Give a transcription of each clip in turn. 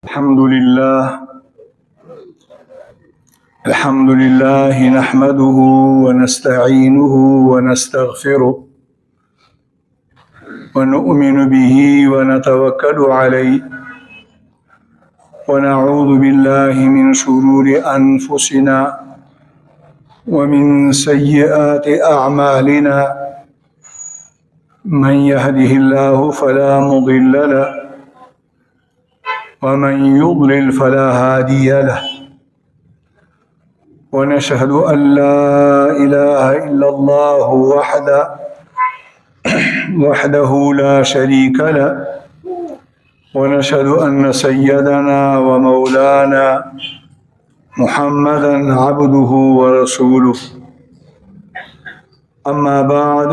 الحمد لله نحمده ونستعينه ونستغفره ونؤمن به ونتوكل عليه ونعوذ بالله من شرور أنفسنا ومن سيئات أعمالنا من يهده الله فلا مضل له ومن يضلل فلا هادي له ونشهد أن لا إله إلا الله وحده لا شريك له ونشهد أن سيدنا ومولانا محمدا عبده ورسوله أما بعد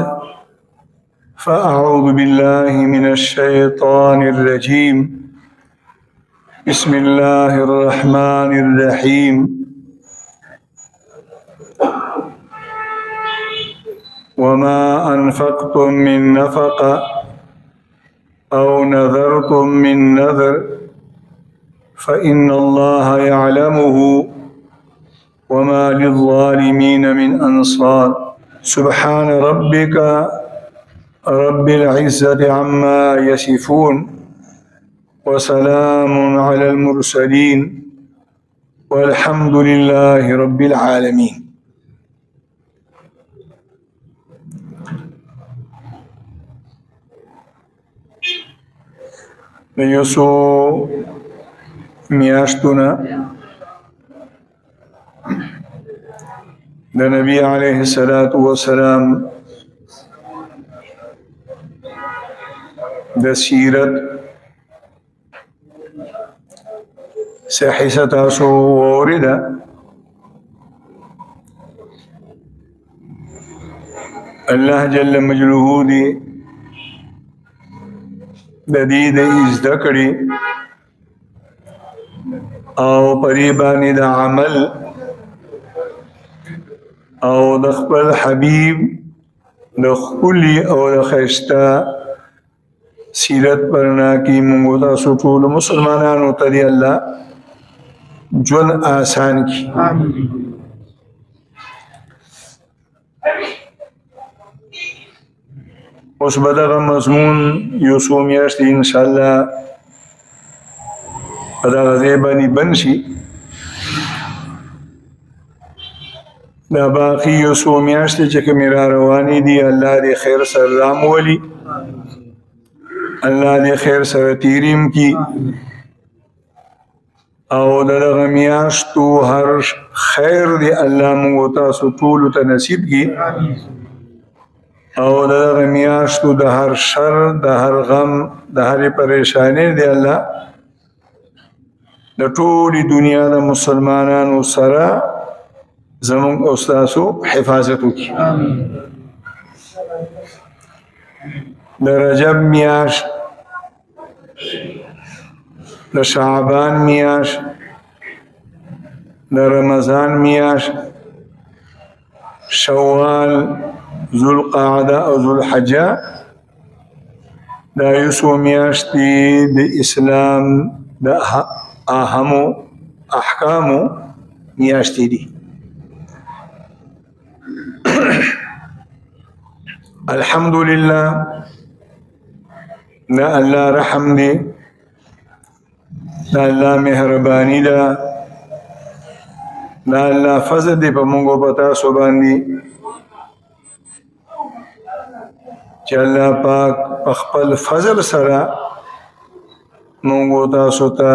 فأعوذ بالله من الشيطان الرجيم بسم الله الرحمن الرحيم وما أنفقتم من نفقة أو نذرتم من نذر فإن الله يعلمه وما للظالمين من أنصار سبحان ربك رب العزة عما يصفون وسلام على المرسلين والحمد لله رب العالمين. یوسو میاشتونه د نبی علیه الصلاة والسلام د سیرت صحیحه تاسو اوریده. الله جل مجلوه دی د دې د زده کړې او پرې باندې د عمل او د خپل حبیب د خولي او د ښایسته سیرت پرنا کې موږ تاسو ټول مسلمانانو ته دی الله ژوند آسان کړي. اوس به دغه مضمون یو څو میاشتې انشاءالله په دغه ځای باندې بند شي. دا باقي یو څو میاشتې چې کومې را روانې دي الله دې خیر سره رامولي، الله دې خیر سره تیریم کړي او د دغه میاشتو هر خیر دې الله موږ تاسو ټولو ته نصیب کړي او دغه میاشتو د هر شر، د هر غم، د هر پریشانی دی الله د ټولې دنیا د مسلمانانو سره زموږ او ستاسو حفاظت وکړي. د رجب میاشت، د شعبان میاشت، د رمضان میاشت، شوال، ذوالقعده او ذوالحجه دا یو څو میاشتې د اسلام د اهمو احکامو میاشتې دي. الحمدلله دا الله رحم دی، دا الله مهرباني ده، دا الله فضل دی په موږ په تاسو باندې چې الله پاک په خپل فضل سره موږ تاسو ته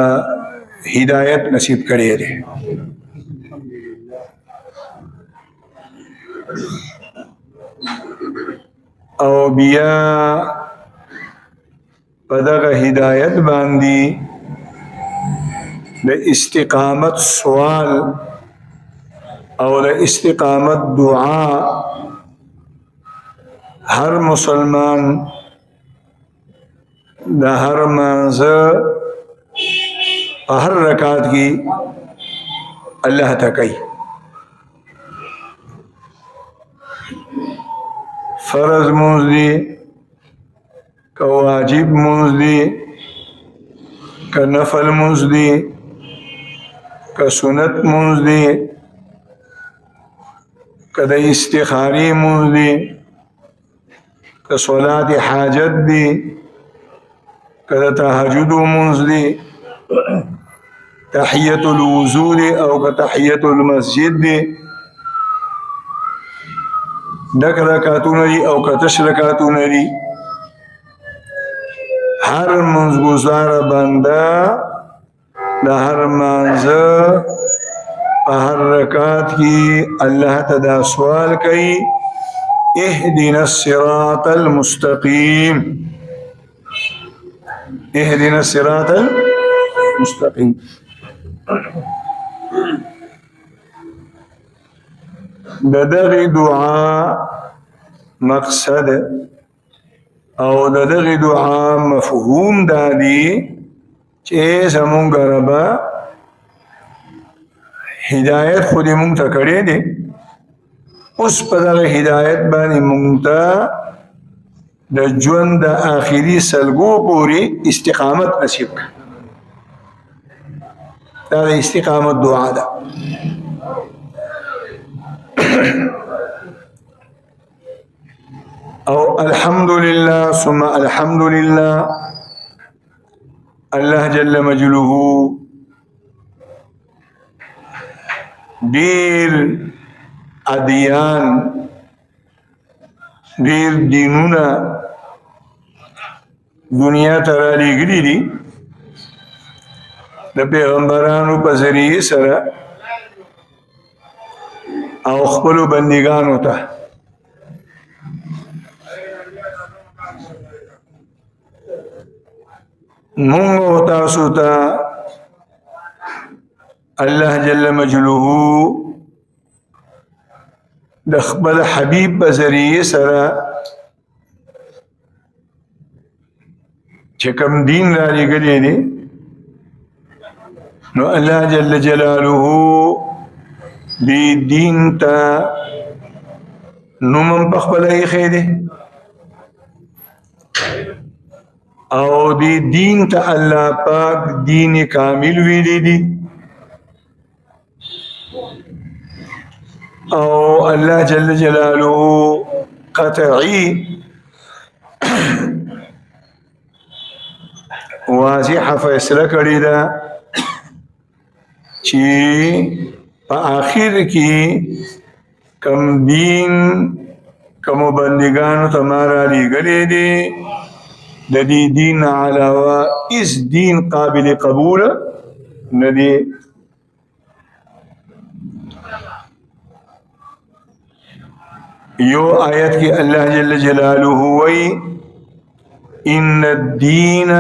هدایت نصیب کړی دی. او بیا په دغه هدایت باندې د استقامت سوال او د استقامت دعا هر مسلمان د هر منځه په هر رکعت کې الله ته کوي. فرض مونږ دي که واجب مونږ دي که نفل منز دی که سنت منز دی که د استخاری منز دی که صلاة حاجت دی که د تهجد منز دی تحیت الوضو دی او که تحیت المسجد دی ډک رکعتونه دي او که تش رکعتونه دي هر منځګزار بنده د هر منځه په هر رکعت کې الله ته دا سوال کوي اهدنا الصراط المستقیم اهدنا الصراط المستقیم د دغه دعا مقصد او د دغه دعا مفهوم دادی چې زمونږ ربا هدایت خو دې مونږ ته کړی دی اوس په دغه هدایت باندې مونږ ته د ژوند د آخري سلګو پورې استقامت نصیب کړه دا د استقامت دعا ده او الحمدلله ثم الحمدلله الله جل مجله دیر ادیان دیر دینونه دنیا ته رالیږلي دي د پیغمبرانو په ذریعه سره او خپلو بندگانو ته مونږ او تاسو ته الله جل مجلوه د خپل حبیب په ذریعه سره چې کوم دین را لېږلی دی نو الله جل جلاله دی دین تا نومم پخپل ایخی دی او دی دین تا اللہ پاک دین کامل ویلی دی او اللہ جل جلالہ قطعی واضح فیصلہ کری دا چی په آخر کې کم دین کم بندگانو تمہارا لیگلے دے د دې دین علاوه اس دین قابل قبول ندی یو آیت کی اللہ جل جلالہ وی ان الدین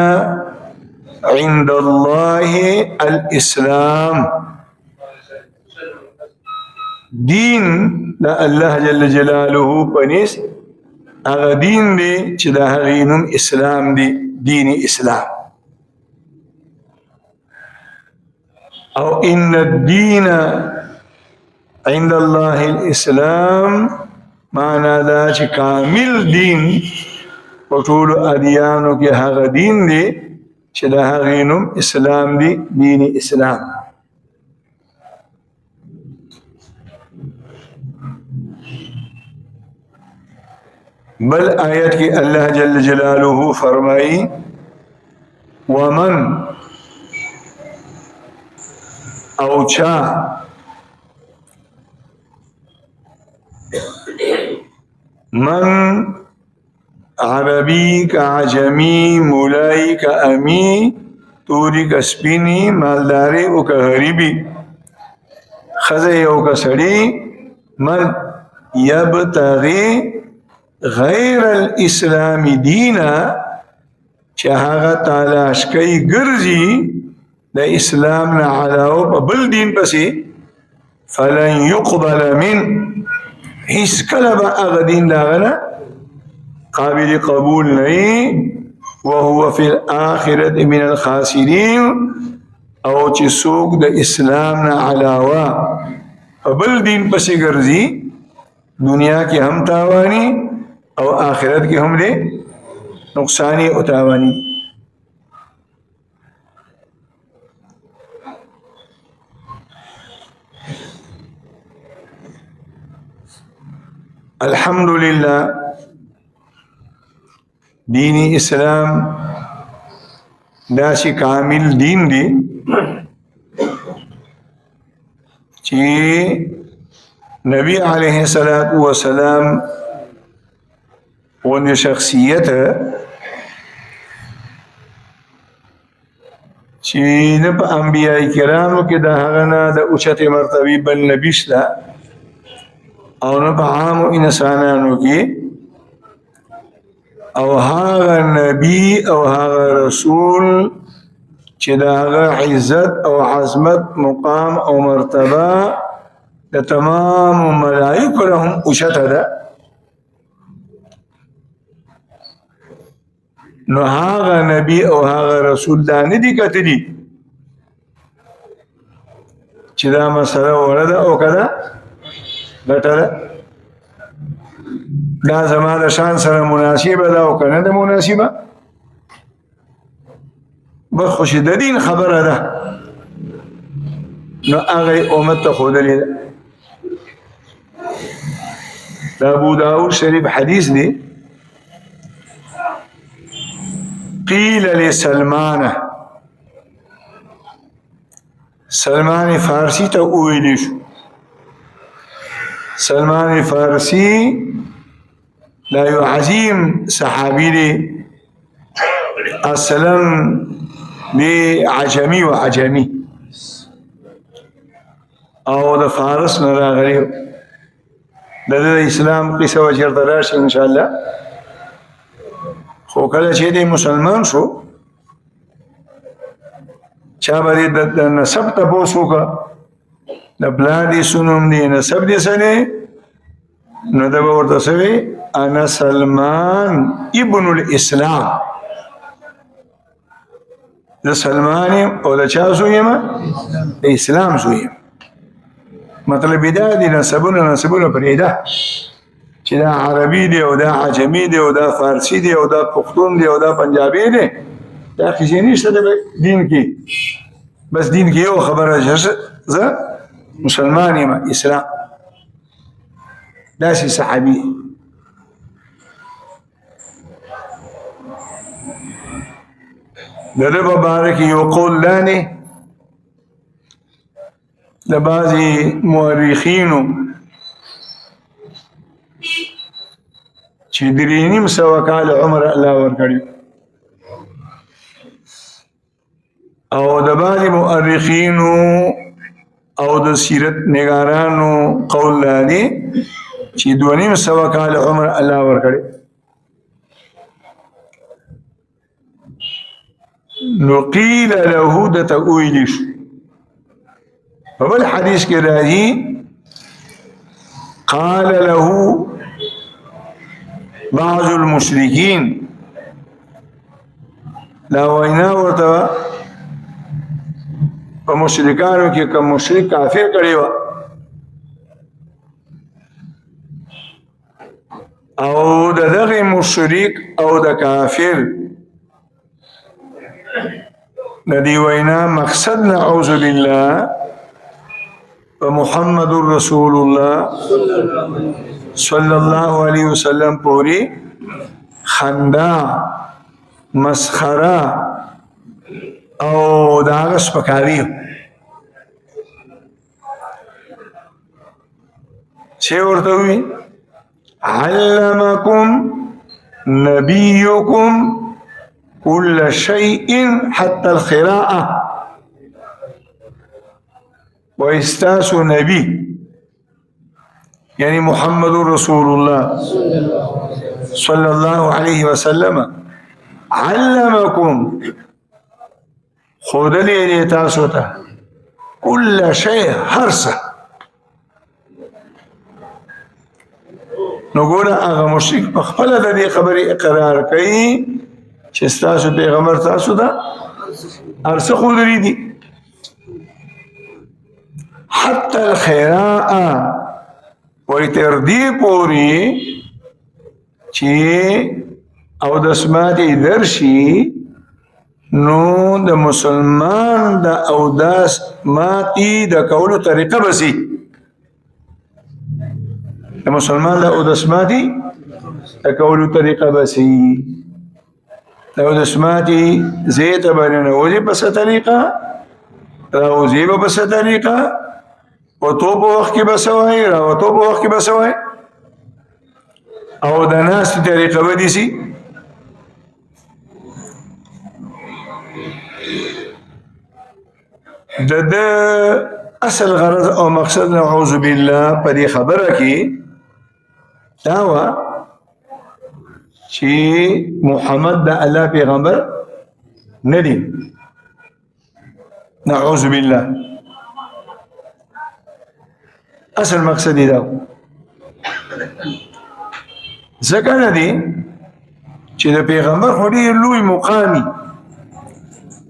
عند اللہ الاسلام دین دا الله جل جلاله پنیس اغا دین دی چې دا هغینم اسلام دی دین اسلام او ان الدین عند الله الاسلام معنی دا چې کامل دین په ټولو ادیانو کې هغه دین دی چې دا هغینم اسلام دی دین اسلام بل آیت کی اللہ جل جلالہ فرمائی ومن اوچا من عربی کا عجمی مولائی کا امی توری کا سپینی مالداری او کا غریبی خزی او کا سڑی من یبتغی غیر الاسلام دینا چې هغه تلاش کوي ګرځي د اسلام نه علاوه په بل دین پسې فلن يقبل من هیڅ کله به هغه دین دغه نه قابل قبول نه وهو فی الاخرة من الخاسرین او چې څوک د اسلام نه علاوه په بل دین پسې ګرځي دنیا کې هم تاوانی او آخرت کی ہم دے نقصانی اتاوانی الحمدلله دین اسلام داسې کامل دین دی چې نبی علیه الصلاۃ والسلام ونه شخصیت چې نه په انبیاء کرامو کې د هغه نه د اوچته مرتبه بل نبی شته او نه په عام انسانانو کې او هغه نبی او هغه رسول چې د هغه عزت او عظمت مقام او مرتبه د تمام ملائکه لهم اوچته ده نو هغه نبی او هغه رسول دا نه دي کتلی چې دا مسله ورده او کده بټره دا زمانه شان سره مناسبه ده او کنه ده مناسبه بخوش د دین خبره ده نو هغه امت ته خودلې ده ابو داود شریف حدیث دی قیل لسلمان سلمان فارسی ته ویل شو سلمان فارسی لا یو عظیم صحابی دی اصلا دی عجمی و عجمی او د فارس نه راغلی د اسلام قصه و چرته راشي ان شاء الله خو کله چې دی مسلمان شو چا باندې د نسب تاسو کا د بلادي سنوم دی نسب دي سنه نو دا ورته سوي انا سلمان ابن الاسلام د سلمان او د چا زویم د اسلام زویم مطلب دا دي نسبونه پرېدا چې دا عربي دی او دا عجمي دی او دا فارسی دی او دا پښتون دی او دا پنجابي دی دا کیسه نشته د دین کې بس دین کې یو خبره زه مسلمان یم اسلام داسې صحابي د رب مبارک یو قول لانه د بعضی مورخینو چې درینیم سوا کال عمر الله ورکړي او د بعضی مورخینو او د سیرت نگارانو قول لانی چې 2.5 سوا کال عمر الله ورکړي نو قیل له د تأویل شو په بل حدیث کې راځي قال له بعض المشرکین لا وینا ورته په مشرکانو کې کوم مشرک کافر کړي و او دغه مشرک او د کافر ندی وینا مقصد نعوذ بالله محمد رسول الله صلی الله علیه وسلم پوری خندا مسخره او داغه سپکاوی چې ورته وی علمکم نبیکم كل شيء حتى القراءة واستاس نبي يعني محمد رسول الله صلى الله عليه وسلم علمكم خود لي تاسوتا كل شيء هرسه نقول اغا مشرک په خپل د دې خبرې اقرار کوي چې تاسو پیغمبر تاسو دا ارسه خو لري دي حتى الخيراء ويتردي پوری چې او د سمات درشي نو د مسلمان د اوداس ماتي د کولو طریقه بسي د مسلمان د اودس ماتي د کولو طریقه بسي د اودس ماتي زیته باندې نوځي په څه طریقه راوځي په څه طریقه او تو په وخت کې بسوي راوته په وخت کې بسوي او د ناس طریقه ودی سي د اصل غرض او مقصد نعوذ بالله په دې خبره کې دا وا چې محمد د الله پیغمبر نه دی نعوذ بالله اصل مقصد دا ځکه نه دی چې د پیغمبر خو ډېر لوی مقامي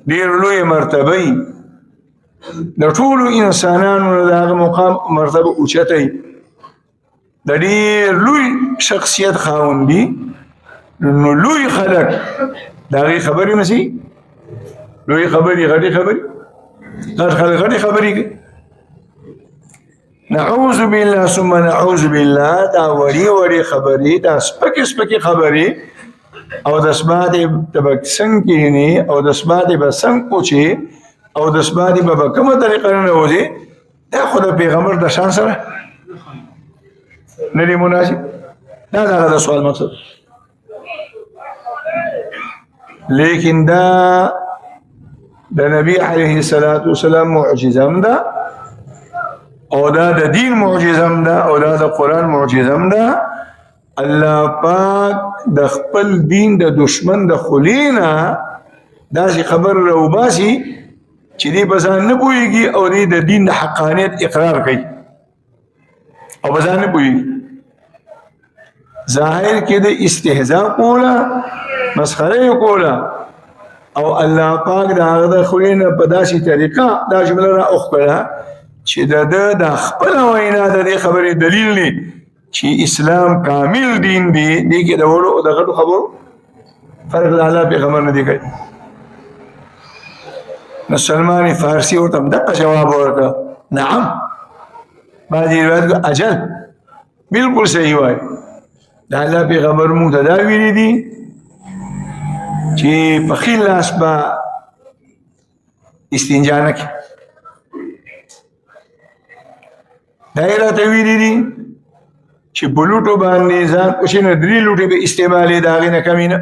ډېر لوی مرتبه د ټولو انسانانو د هغه مقام مرتبه اوچته د ډېر لوی شخصیت خاوند دي نو لوی خلک د هغې خبرې نه سي لوی خبرې غټې خبرې غټ خلک غټې خبرې کوي نعوذ بالله ثم نعوذ بالله دا وړې وړې خبرې دا سپکې سپکې خبرې او د اسبادې به څنګه کښېنې او د اسبادې به څنګه پوچې او د اسبادې به په کومه طریقه ننوځي دا خو د پیغمبر د شان سره نه دی مناسب دا دغه د سوال مقصد لیکن دا د نبی علیه الصلاة والسلام معجزه هم ده او دا د دین معجزه هم ده او دا د قرآن معجزه هم ده الله پاک د خپل دین د دشمن د خلینا داسې خبر راوباسي چې دی په ځان نه پوهېږي او دی د دین د حقانیت اقرار کوي او په ځان نه پوهېږي ظاهر کې د استهزاء کوله مسخره کوله او الله پاک د هغه د خلینا په داسې طریقه دا جمله را اخکړه چې د خپل وینا د دې خبرې دلیل نه چې اسلام کامل دین دی دې کې د وړو د غټو خبرو فرق د الله پیغمبر نه دی کوي نو سلمان فارسی ورته دغه جواب ورکړه نعم بعضې روایت اجل بالکل صحیح وایي د الله پیغمبر موږ ته دا ویلي دي چې په ښي لاس به استنجا نه کوي دا یې راته ویلي دي چې په لوټو باندې ځان پوښي نو 3 لوټې به استعمالې د هغې نه کمې نه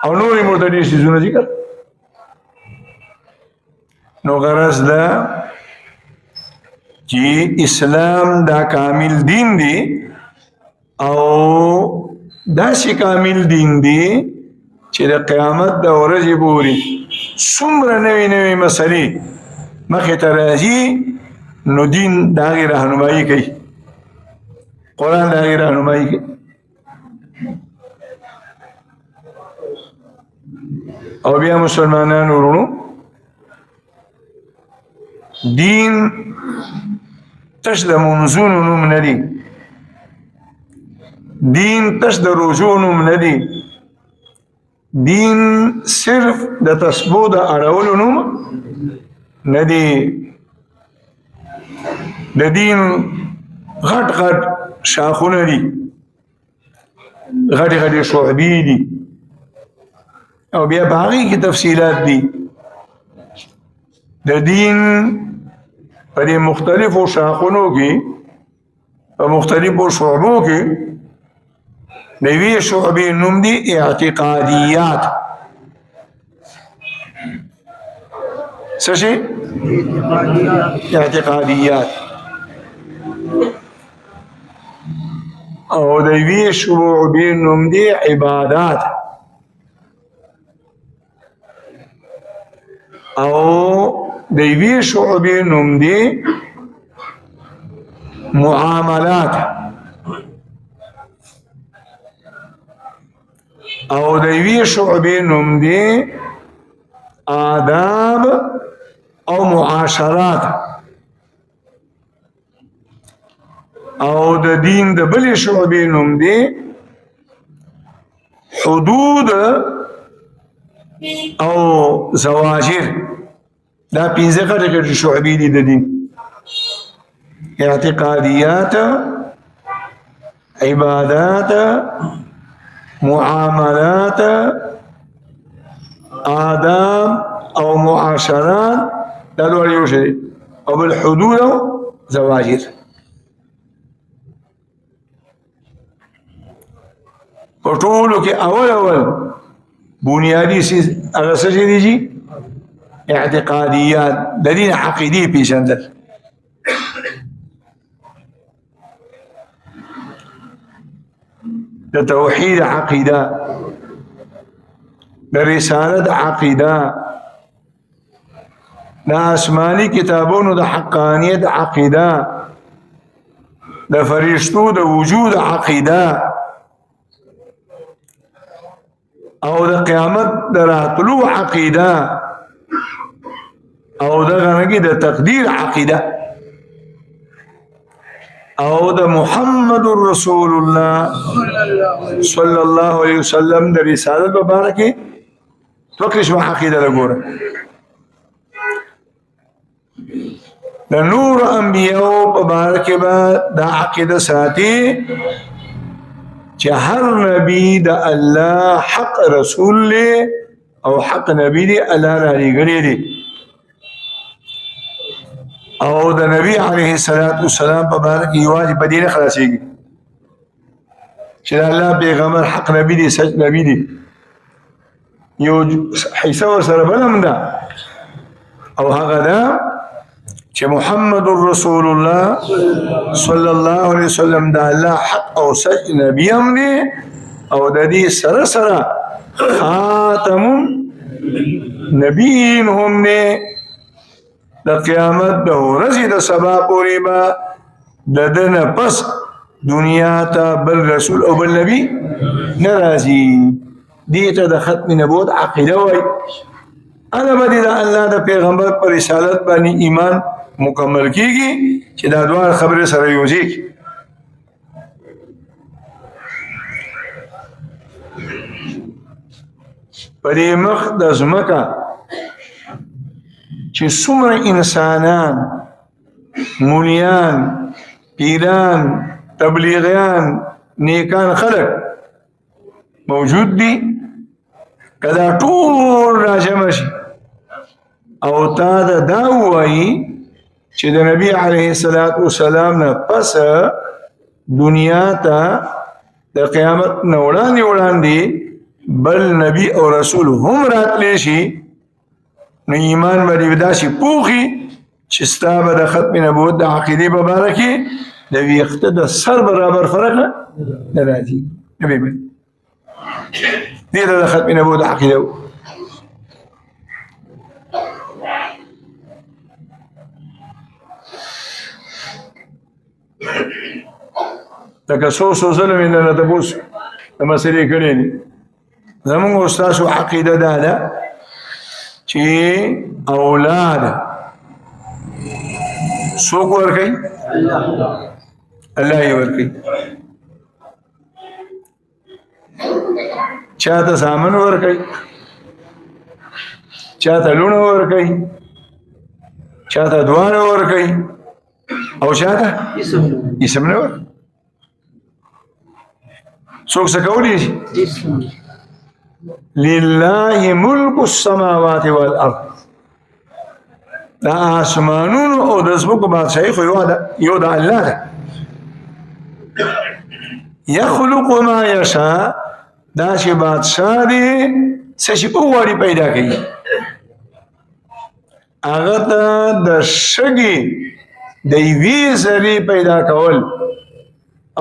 او نورې ورته ډېر څیزونه ذکر نو غرض ده چې اسلام دا کامل دین دی او داسې کامل دین دی چې د قیامت د ورځې پورې څومره نوې نوې مسلې مخې ته راځي نو دین د هغې رهنمایي کوي قرآن د هغې رهنمایي کوي او بیا مسلمانانو ورونو دین تش د منځونو نوم نه دی دین تش د روژو نوم نه دی دین صرف د تسبو د اړولو نوم نه دی د دین غټ غټ شاخونه دي غټې غټې شعبې دي او بیا په هغې کې تفصیلات دي د دین په دې مختلفو شاخونو کې په مختلفو شعبو کې د یوې شعبې نوم دی اعتقادیات څه شي اعتقادیات او د یوې شعبې نوم دی عبادات او د یوې شعبې نوم دی معاملات او د یوې شعبې نوم دی آداب او معاشرات او د دین د بلې شعبې نوم دی حدود او زواجر دا 15 غټې شعبې دي د دین اعتقادیات، عبادات، معاملات، آداب او معاشرات، دا دوار یو شي او بالحدود او زواجر. په ټولو کې اول بنیادی سیز هغه څه دي جی اعتقادیات، د دین عقیدې پیژندل. د توحید عقیده، د رسالت عقیده، د آسمانی کتابونو د حقانیت عقیده، د فرشتو د وجود عقیده، او د قیامت د راتلو عقیده، او د غنګي د تقدیر عقیده، او د محمد رسول الله صلی الله علیه وسلم د رسالت مبارکه توکش عقیده لګوره. د نور انبیاء مبارکه با د عقیده ساتي چې هر نبی د الله حق رسول له او حق نبی دی الله را لګړي دي، او د نبی علیه الصلاۃ والسلام په باره کې یوازې په دې نه خلاصيږي چې الله پیغمبر حق نبی دی، سچ نبی دی، یو حصہ ورسره بلم ده، او هغه ده چې محمد رسول الله صلی الله علیه وسلم د الله حق او سچ نبی هم دی، او د دې سره سره خاتم نبیین هم دی. د قیامت د ورځې د سبا پورې به د دنه پس دنیا ته بل رسول او بل نبی ناراضي. دې ته د ختم نبوت عقیده وای. انا باندې د الله د پیغمبر پر رسالت باندې ایمان مکمل کیږي چې دا دوه خبره سره یوځي. پدې مخ د زمکا چې څومره انسانان، مولیان، پیران، تبلیغیان، نیکان خلق موجود دي، کدا ټول راجمع شي او تا دا وایي چې د نبی علیه الصلاۃ والسلام نه پس دنیا ته د قیامت نه وړاندې بل نبی او رسول هم راتلی شي، نو ایمان باندې داسې پوخي چې ستا به د ختم نبوت د عقیدې په باره کې د ویښته د سر برابر فرق نه راځي. نبی باندې دې د ختم نبوت عقیده لکه څو ظلم یې نه تپوس د مسلې کړې دي. زمونږ استاسو عقیده دا ده چې اولاد څوک ورکوي؟ الله یې ورکوي. چاته سامان ورکوي، چاته لونه ورکوي، چاته دواړه ورکوي، او چاته اسم نه ورکوي. څوک څه کولی شي؟ لله ملک السماوات والارض. دا آسمانونو او د ځمکو بادشاهي خو یو د الله ده. یخلق ما یشاء، دا چې بادشاه دی څه چې وغواړي پیدا کوي. هغه ته د شګې د یوې ذرې پیدا کول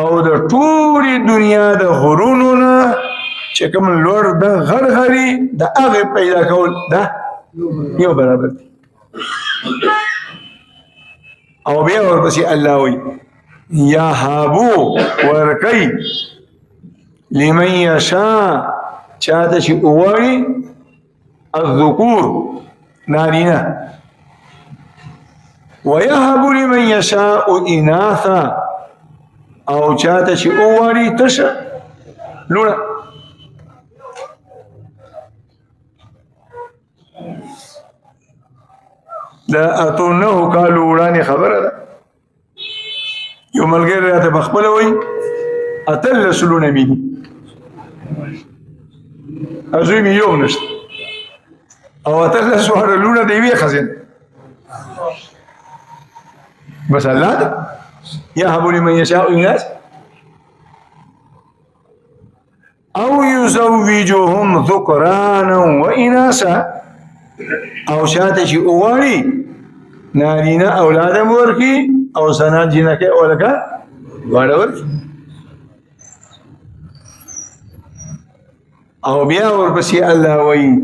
او د ټولې دنیا د غرونو نه چې کوم لوړ د غرغري د هغه پیدا کول دا یو برابر دي. او بیا ورپسې الله وایي یهبو ورکوي لمن یشاء، چاته چې وغواړي الذکور نارینه، ویهب لمن یشاء اناثا، او چاته چې وغواړي تشه لونه. دا اتو 9 کالو وړاندې خبره ده یو ملګری راته بخپله وایي 18 لونه مې دي او زوی مې یو نشته او 18 لونه د یوې ښځې بس الله ده يهب لمن يشاء إناث أو يزوجهم ذكرانا وإناثا او شاته چې اوغاړي نارینه اولاد ورکی او سنا جنکه اولکا واړه ورکی او بیا ورپسې الله وایي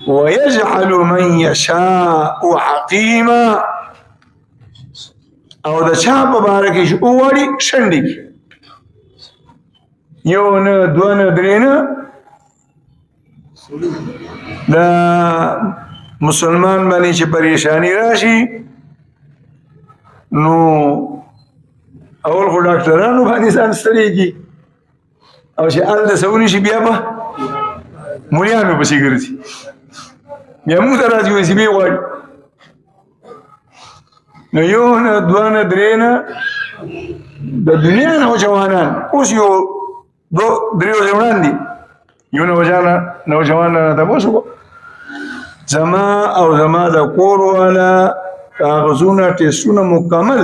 ويجعل من يشاء عقيما او د چا په باره کې چې اوغاړي شنډي یو نه دوه نه درې نه دا مسلمان باندې چې پریشانی راشي نو اول خو ډاکټرانو باندې ځان ستړيږي او چې ال د سونی شي بیا به مولانو پسې ګرځي بیا موږ راځي وې بیا وایي نو یو نه دوه نه درې نه د دنیا نوجوانان اوس یو دو دریو ځوانان دي یو نوجوان تاسو زما او زما د کور والا کاغذونه ټیسټونه مکمل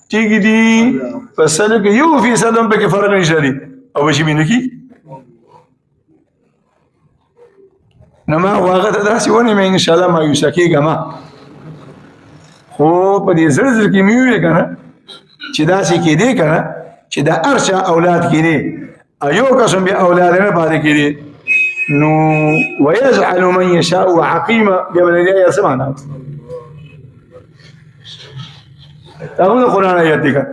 ټیک دي په سره کې 1% هم پکې فرق نشته دي او بشي مين کی نو ما واغه داسې ونه مې ان شاء الله ما یو سکیګه ما خو په دې زړه کې مې ویل کنه چې داسې کې دي کنه چې د ارشا اولاد کې دي ایو قسم به اولاد نه پاتې کې دي نو ويجعل من يشاء عقيما قبل الآية سمعنا تقول القرآن آياتك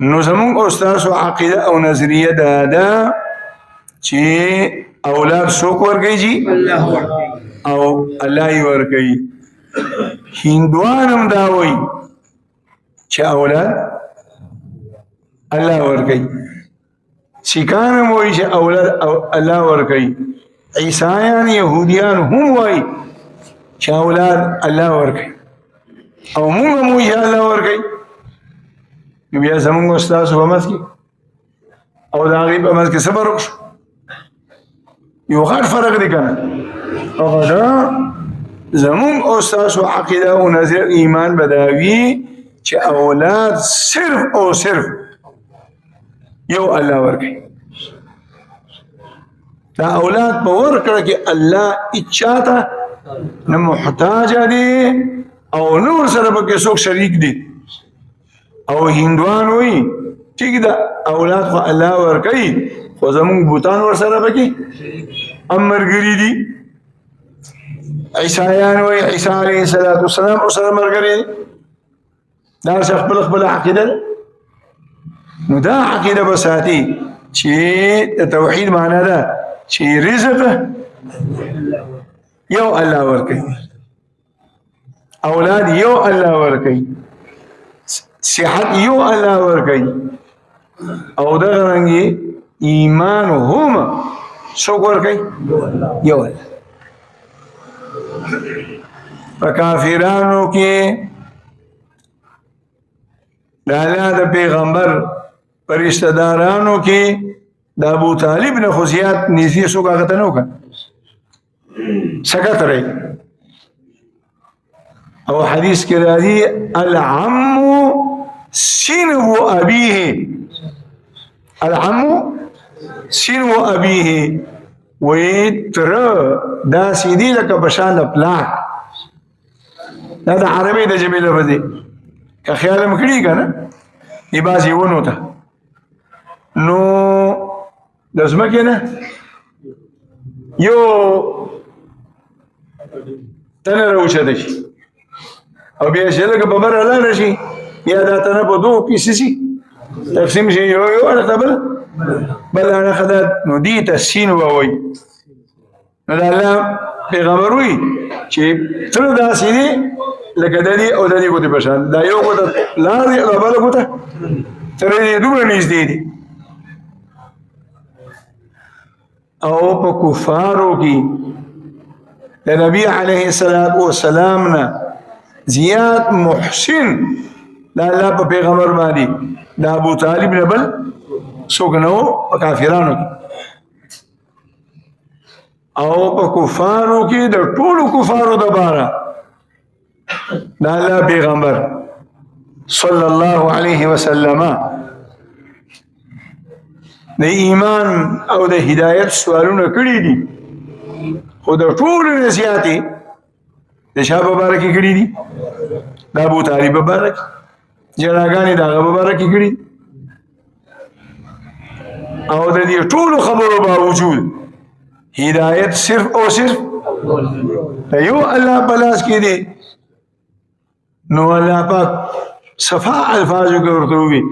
نو زمون استاذ عقیده او نظریه دا چې اولاد څوک ورکوي جی او الله یې ورکوي هندوان هم دا وایي چې اولاد الله ورکوي سیکان هم وایي چې اولاد الله ورکوي عیسایان یهودیان هم وایي چې اولاد الله ورکوي او موږ هم وایي الله ورکوي نو بیا زمونږ استاد په منځ کې او د هغې په منځ کې صبر وکړو یو غټ فرق دی که نه هغه دا زمونږ استاد عقیده او نظر ایمان به دا وي چې اولاد صرف او صرف یو الله ورکوي دا اولاد په ورکړه کې الله اچاته نه محتاج دي او نور سره پکې څوک شریک دي او هندوان وایي ټیک ده اولاد خو الله ورکوي خو زمونږ بوتان ورسره پکې ملګري دي عیسایان وایي عیسی علیه السلام ورسره ملګري دي دا خپل خپل عقیده ده نو دا عقیده به ساتي چې د توحید معنا ده چې رزق یو الله ورکوي اولاد یو الله ورکوي صحت یو الله ورکوي او دغه رنګې ایمان هم څوک ورکوي یو الله په کافرانو کې د الله د پیغمبر پر رشتہ دارانو کې د ابو طالب نه خو زیات نږدې څوک هغه ته نه وکړه سکت رہی او حدیث کې راځي العم سنو ابيه العم سنو ابيه وتر دا سیدی لکه بشان پلاک دا د عربی د جبې لفظ دی که خیال مکړي کنه دی بازي ونه ته نو د ځمکې نه یو تنه راوچته شي او بیا چې لکه په بره لاړه شي یا دا تنه په دوه پیسې شي تقسیم شي یو اړخ بل اړخ ده نو دې ته سین ووایي نو د الله پیغمبر وایي چې تر داسې دی لکه د دې او د دې ګوتې په شان دا یو ګوته لار دی او بله ګوته تر دې دومره نږدې دي او په کفارو کې د د نبی علیه الصلاۃ والسلام نه زیات محسن د الله په پیغمبر باندې د ابو طالب نه بل څوک نه و په کافرانو کې او په کفارو کې د ټولو کفارو دپاره د الله پیغمبر صلی الله علیه وسلم د ایمان او د هدایت سوالونه کړي دي خو د ټولو نه زیاتې د چا په باره کې کړي دي د ابو طالب په باره کې جناګانې د هغه په باره کې کړي او د دې ټولو خبرو باوجود هدایت صرف او صرف د یو الله په لاس کې دی نو الله پاک صفا الفاظو کې ورته ووي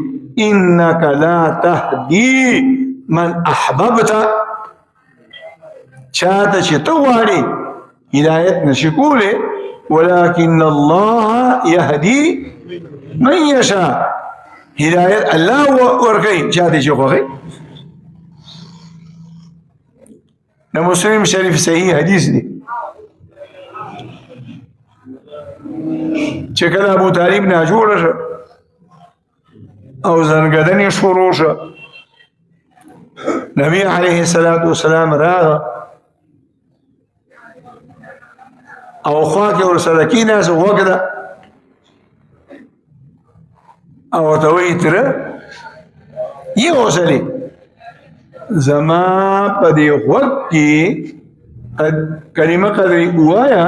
انک لا تهدی من احببت چاته چې ته غواړې هدایت نشي کولی ولكن الله يهدي من يشاء هدایت الله ورکوي چاته چې خوښي د مسلم شریف صحیح حدیث دی چې کله ابو طالب نه جوړه شو او زنګدنې شروع شو نبی علیه الصلاۃ والسلام راغه او خوا کې ورسره کېناست وګده او ورته وایي تره یو ځلې زما په دې غوږ کې کلمه قدرې ووایه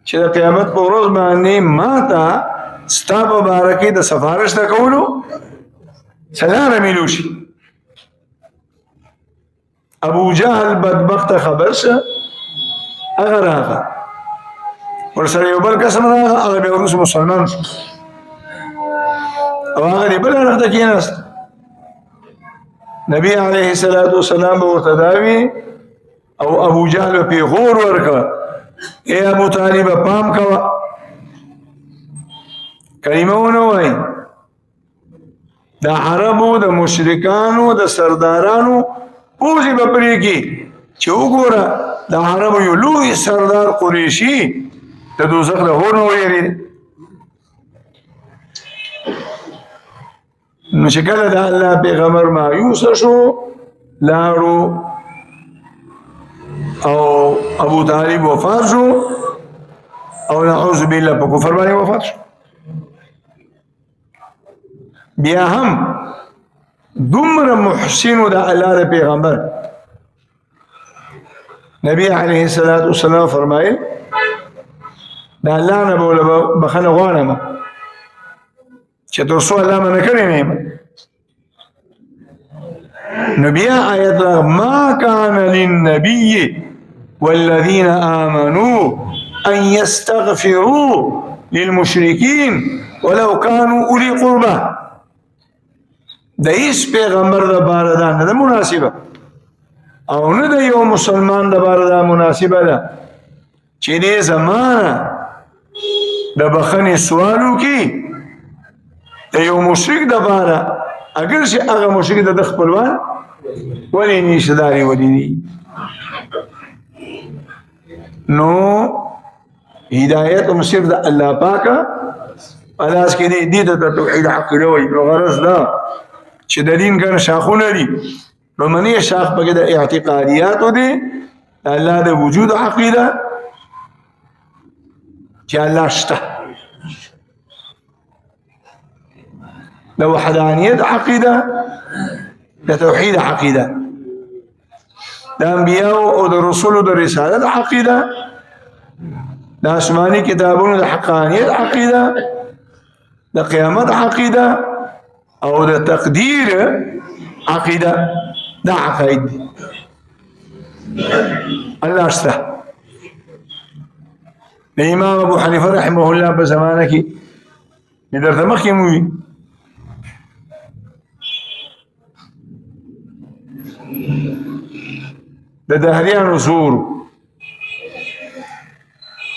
چې د قیامت په ورځ باندې ما ته ستا په باره کې د سفارش د کولو سلام میلو شي ابو جهل بدبخت خبر شه هغه راغه ورسره یو بل کس راغه هغه بیا وروسته مسلمان شو او هغه بل راغه کېناست نبی علیه الصلاۃ والسلام ورته داوي او ابو جهل په غور ورکړه اے ابو طالب پام کوا کلمه ونه وای د عربو د مشرکانو د سردارانو پوزي بپری کی چې وګوره د عربو یو لوی سردار قریشي د دوزخ له هونو ویری نو چې کله د الله پیغمبر مایوس شو لاړو او ابو طالب وفات شو او نعوذ بالله په کفر باندې وفات شو بیا هم دومره محسن د الله پیغمبر نبی علیه الصلاۃ والسلام فرمایل د الله نه بوله بخنه غواړم چې تر څو الله منه کړی نه نبی آیت ما كان للنبي والذين آمنوا أن يستغفروا للمشركين ولو كانوا أولي قربى د هیڅ پیغمبر د باره دا نه ده مناسبه او نه د یو مسلمان د باره دا مناسبه ده چې دې زمانه د بخښنې سوال وکړي د یو مشرک د باره اگر چې هغه مشرک د خپلوان ولې نیشداري ولې نو هدایت هم صرف د الله پاکه الاس کې دې د توحید عقیده وایي نو غرض دا چې د دین ګڼ شاخونه دي لومړنی شاخ پکې د اعتقادیاتو دي الله د وجود عقیده چې الله شته د وحدانیت عقیده د توحید عقیده د انبیاء او د رسولو د رسالت عقیده د آسماني کتابونو د حقانیت عقیده د قیامت عقیده او د تقدیر عقیده دا عقاید دي الله شته د امام ابو حنیفه رحمه الله په زمانه کې درته مخکې مو وي د دهریانو زور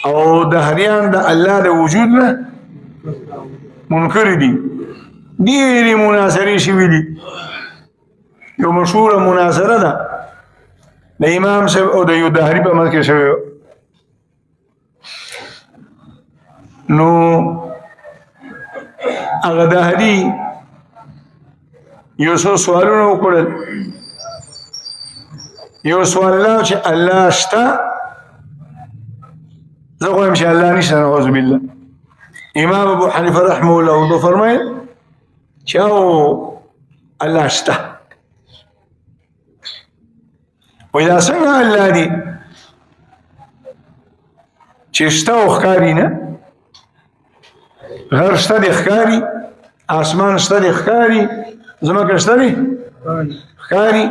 او دهریان د الله د وجود نه منکر دي ډېرې مناظرې شوي دي یو مشهوره مناظره ده د امام صاحب او د یو دهري په منځ کې شوې نو هغه دهري یو څو سوالونه وکړل. یو سوال دا چې الله شته، زه وایم چې الله نشته، نعوذ بالله. امام ابو حنیفه رحمه الله ورته فرمایل چې الله شته. وایي دا څنګه الله دی چې شته او ښکاري نه؟ غر شته دی ښکاري، اسمان شته دی ښکاري، ځمکه شته دی ښکاري.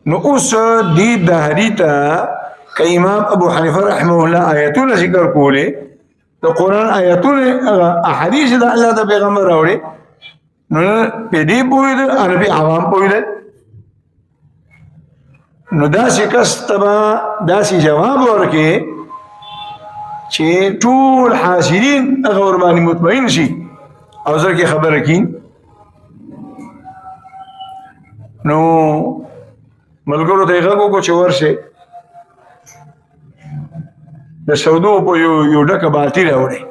نو اوس دې دهري ته که امام ابو حنیفه رحمه الله آیتونه ذکر کولې، د قرآن آیتونه احادیث د الله د پیغمبر راوړي، نو په دې پوهېده او په عوام پوهېدل. نو داسې کس ته به داسې جواب ورکړي چې ټول حاصلین هغه ورباندې مطمئن شي او زر کې خبره کړي. نو ملګرو ته یې غږ وکړو چې ورشئ د سودو په یو ډکه بالټي راوړئ.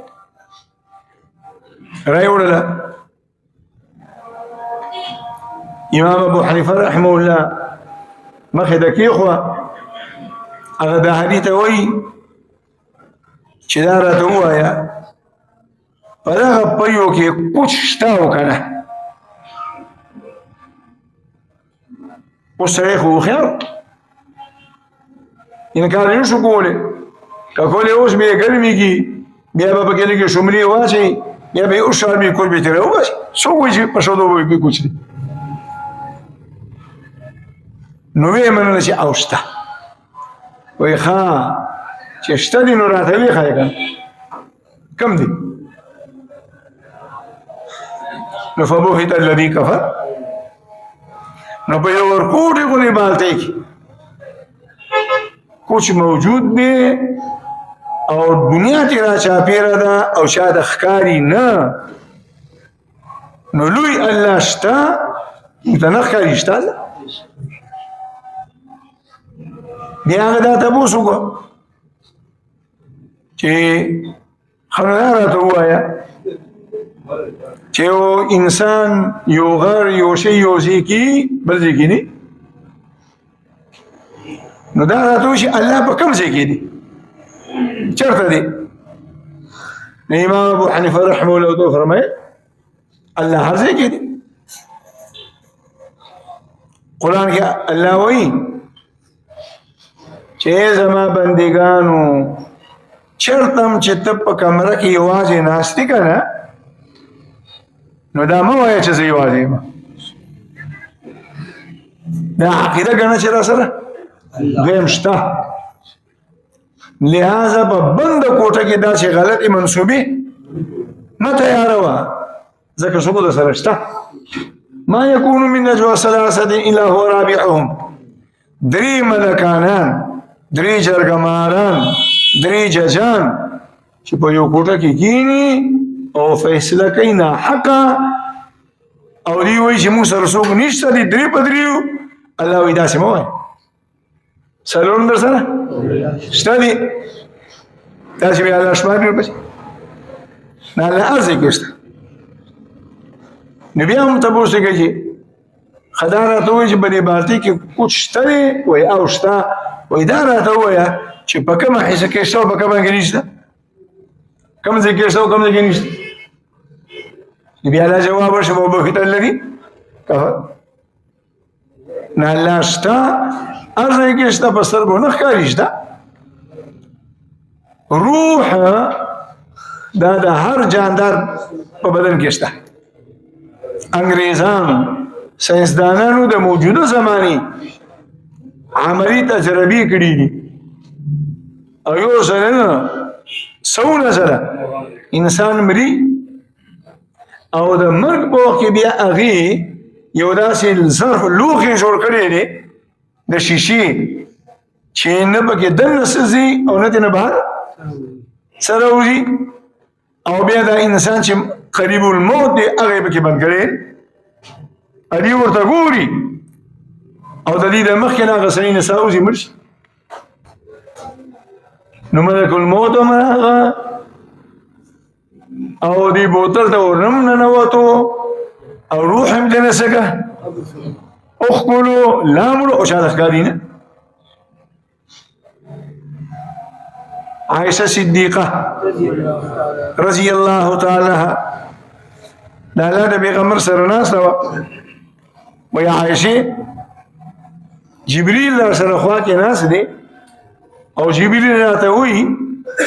راوړله. امام ابو حنیفه رحمه الله مخې ته کېښوه، هغه دهري ته وایي چې دا راته ووایه په دغه پیو کې کوچ شته او که نه؟ اوس سړی خو هوښیار انکار یې نشو کولی. که کولی اوس به یې ګرمېږي، بیا به پکې لږې شملې واچوي، بیا به یې وشارمي، کور به یې ترې وباسي. څوک وایي چې په شودو به کوچ دی؟ نو ویې منله چې او شته. وایي ښه چې شته دي نو راته ویښیه که کم دی؟ نو فبهت الذي کفر. نو په یو ورکوټې غوندې بالټۍ کې کوچ موجود دی او دنیا ترې را چاپېره ده او شاته ښکاري نه. نو لوی الله شته، ته نه ښکاري شته الله. بیا هغه دا تپوس وکړه چې ښه نو دا راته ووایه چې یو انسان یو غر یو شی یو ځای کې بل ځای کې دی، نو دا راته وایي چې الله په کوم ځای کې دی، چېرته دی؟ نو امام ابو حنیفه رحمه الله ورته فرمایل الله هر ځای کې دی. قرآن کې الله وایي چې زما بندګانو چېرته هم چې ته په کمره کې یوازې ناست یې که نه، نو دا مه وایه چې زه یوازې یم. دا عقیده ګڼه چې را سره دویم شته. لہذا په بنده کوټه کې داسې غلطې منصوبې مه تیاروه، ځکه څوک در سره شته. ما یکون من نجوا ثلاثة الا هو رابعهم. درې ملکانان، درې جرګماران، درې ججان چې په یو کوټه کې کینی او فیصله کوي ناحقه، او دی وایي چې موږ سره څوک نشته دي، درې په دریو. الله وایي داسې مه وایه، څلور در سره شته دي، داسې بیا الله شمار کړي پسې نه، الله هر ځای کې شته. نو بیا هم تپوس کوي چې ښه دا راته ووایي چې په دې بالټۍ کې کوچ شته دی؟ وایي او شته. وایي دا راته ووایه چې په کومه حصه کې شته او په کومه کې نشته، کوم ځای کې شته او کوم ځای کې نشته. بیا دا جواب ورشي فبهت الذي کفر. نه الله شته، هر ځای کې شته، په سترګو نه ښکاري شته. روح دا د هر جاندار په بدن کې شته. انګریزانو ساینسدانانو د موجوده زمانې عملي تجربې کړي دي او یو سره نه سونه سره انسان مري او د مرګ په وخت کې بیا هغې یو داسې ظرف لوښي جوړ کړی دی د شیشې چې نه پکې دننه څه ځي او نه ترې نه بهر څه راوځي، او بیا دا انسان چې قریب الموت دی هغه یې پکې بند کړی، ادي ورته ګوري او د دې د مخکې نه هغه سړی نه ساه وځي مړ شي. نو ملک الموت مراغا او دی بوتل تا ورنم ننواتو او روح هم جنسکا اخکلو لاملو او شاد اخکارینا عائشہ صدیقہ رضی اللہ تعالی لالا دا پیغمبر سرناس روا وی عائشہ جبریل در سرخوا کے ناس دے او جبریل راتا ہوئی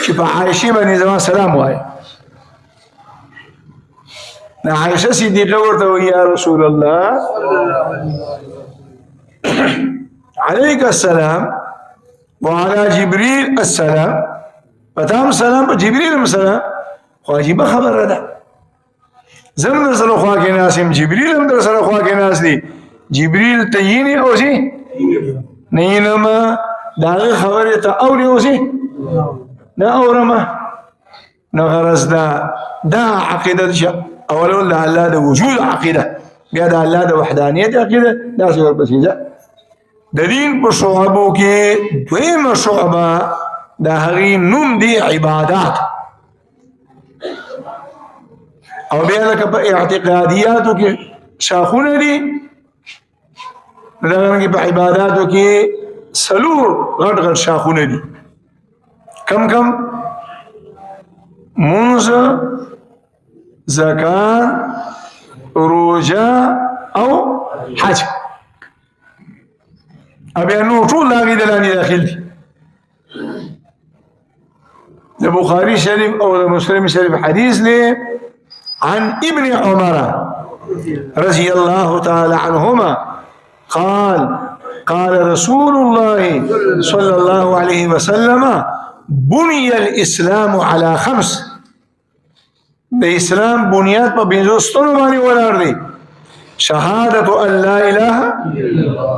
چی پا عائشہ بنی زمان سلام ہوئے نا عائشہ صدیقہ ورتا ہوئی یا رسول اللہ علیک السلام وعلا جبریل السلام پتام سلام پا جبریل السلام خواجیبہ خبر ردا زم در سرخوا کے ناسم جبریل ہم در سرخوا کے ناس دی جبریل تیینی او سی نینما داغی خبری تا اولی او سی نا اورما نغرز دا عقیدت شا اولو دا اللہ دا وجود عقیدہ بیا دا اللہ دا وحدانیت عقیدہ دا سور بسیزہ دا دین پر شعبوں کے دویم شعبہ دا حقی نم دی عبادات او بیا لکا پا اعتقادیاتو کے شاخون دی لگنگی پا عباداتو کے سلور غٹ غٹ شاخون دی کم کم منز زکاة روجہ او حج اب انو طول لاغی دلانی داخل دی دا بخاری شریف او دا مسلم شریف حدیث لے عن ابن عمر رضی اللہ تعالی عنہما قال رسول الله صلى الله عليه وسلم بني الاسلام على خمس دا اسلام بنیاد پا بینزوستنو بانی ولار دی شهادت ان لا اله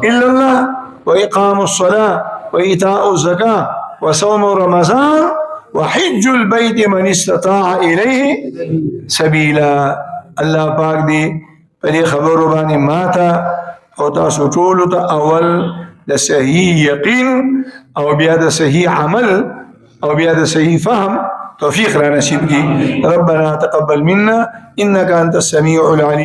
الا الله واقام الصلاة وإيتاء الزكاة وصوم رمضان وحج البيت من استطاع إليه سبيلا الله پاک دی پدی خبر بانی ماتا او تاسو ټولو ته اول د صحیح یقین او بیا د صحیح عمل او بیا د صحیح فهم توفیق را نصیب کی ربنا تقبل منا انك انت السميع العليم